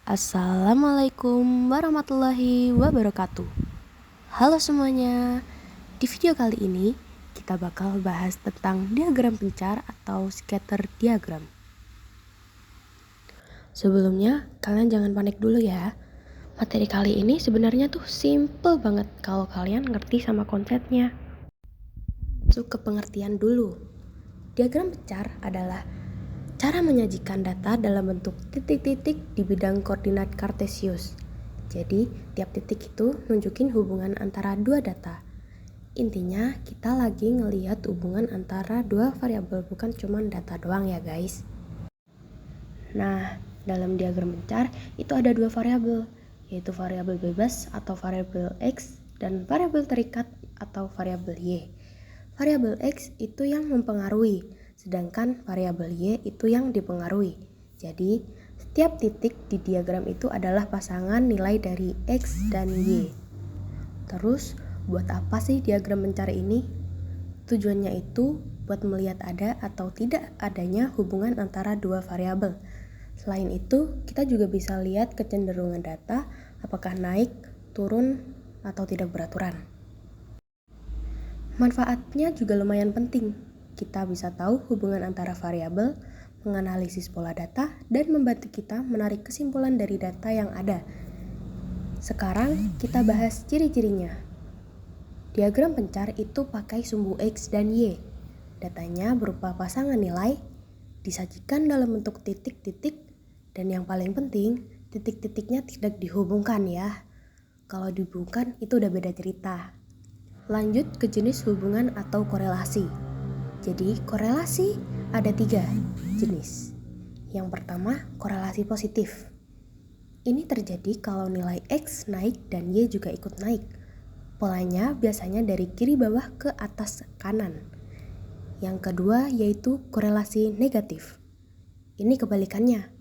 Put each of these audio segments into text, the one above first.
Assalamualaikum warahmatullahi wabarakatuh. Halo semuanya. Di video kali ini kita bakal bahas tentang diagram pencar atau scatter diagram. Sebelumnya kalian jangan panik dulu ya. Materi kali ini sebenarnya tuh simple banget kalau kalian ngerti sama konsepnya. Masuk ke pengertian dulu. Diagram pencar adalah cara menyajikan data dalam bentuk titik-titik di bidang koordinat kartesius. Jadi, tiap titik itu nunjukin hubungan antara dua data. Intinya, kita lagi ngelihat hubungan antara dua variabel, bukan cuma data doang ya guys. Nah, dalam diagram pencar itu ada dua variabel, yaitu variabel bebas atau variabel X dan variabel terikat atau variabel Y. Variabel X itu yang mempengaruhi, sedangkan variabel Y itu yang dipengaruhi. Jadi, setiap titik di diagram itu adalah pasangan nilai dari X dan Y. Terus, buat apa sih diagram pencar ini? Tujuannya itu buat melihat ada atau tidak adanya hubungan antara dua variabel. Selain itu, kita juga bisa lihat kecenderungan data, apakah naik, turun, atau tidak beraturan. Manfaatnya juga lumayan penting. Kita bisa tahu hubungan antara variabel, menganalisis pola data, dan membantu kita menarik kesimpulan dari data yang ada. Sekarang kita bahas ciri-cirinya. Diagram pencar itu pakai sumbu X dan Y. Datanya berupa pasangan nilai, disajikan dalam bentuk titik-titik, dan yang paling penting, titik-titiknya tidak dihubungkan ya. Kalau dihubungkan itu udah beda cerita. Lanjut ke jenis hubungan atau korelasi. Jadi korelasi ada 3 jenis. Yang pertama, korelasi positif. Ini terjadi kalau nilai X naik dan Y juga ikut naik. Polanya biasanya dari kiri bawah ke atas kanan. Yang kedua yaitu korelasi negatif. Ini kebalikannya.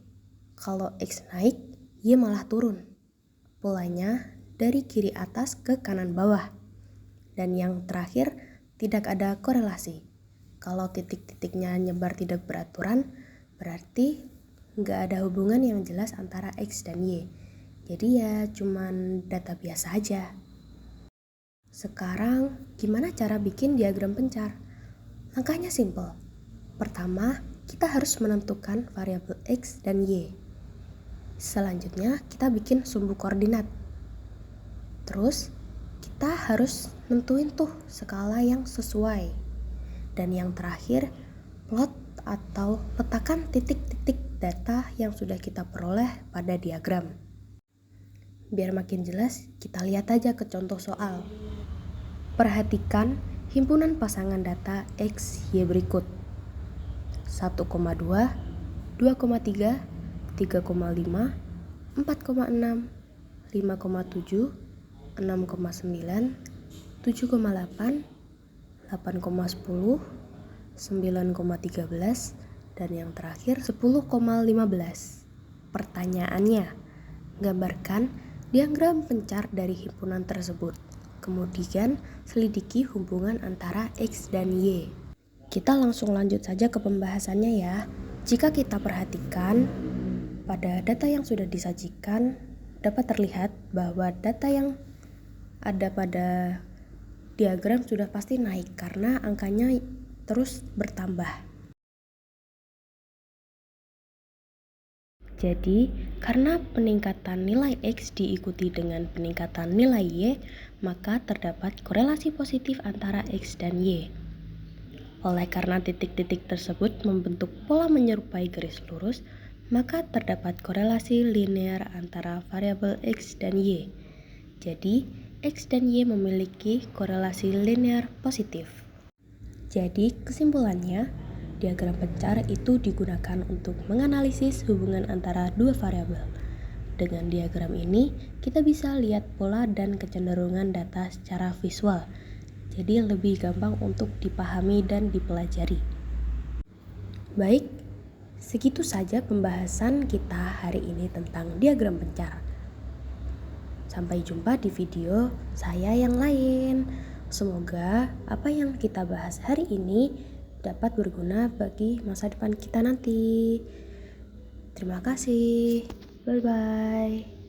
Kalau X naik, Y malah turun. Polanya dari kiri atas ke kanan bawah. Dan yang terakhir, tidak ada korelasi. Kalau titik-titiknya nyebar tidak beraturan, berarti nggak ada hubungan yang jelas antara X dan Y. Jadi ya cuman data biasa aja. Sekarang, gimana cara bikin diagram pencar? Langkahnya simple. Pertama, kita harus menentukan variabel X dan Y. Selanjutnya, kita bikin sumbu koordinat. Terus, kita harus nentuin tuh skala yang sesuai. Dan yang terakhir, plot atau letakkan titik-titik data yang sudah kita peroleh pada diagram. Biar makin jelas, kita lihat aja ke contoh soal. Perhatikan himpunan pasangan data X, Y berikut. 1,2, 2,3, 3,5, 4,6, 5,7, 6,9, 7,8, 8,10, 9,13, dan yang terakhir 10,15. Pertanyaannya, gambarkan diagram pencar dari himpunan tersebut. Kemudian selidiki hubungan antara X dan Y. Kita langsung lanjut saja ke pembahasannya ya. Jika kita perhatikan pada data yang sudah disajikan, dapat terlihat bahwa data yang ada pada diagram sudah pasti naik karena angkanya terus bertambah. Jadi, karena peningkatan nilai X diikuti dengan peningkatan nilai Y, maka terdapat korelasi positif antara X dan Y. Oleh karena titik-titik tersebut membentuk pola menyerupai garis lurus, maka terdapat korelasi linear antara variabel X dan Y. Jadi, X dan Y memiliki korelasi linear positif. Jadi, kesimpulannya, diagram pencar itu digunakan untuk menganalisis hubungan antara dua variabel. Dengan diagram ini, kita bisa lihat pola dan kecenderungan data secara visual. Jadi lebih gampang untuk dipahami dan dipelajari. Baik, segitu saja pembahasan kita hari ini tentang diagram pencar. Sampai jumpa di video saya yang lain. Semoga apa yang kita bahas hari ini dapat berguna bagi masa depan kita nanti. Terima kasih. Bye-bye.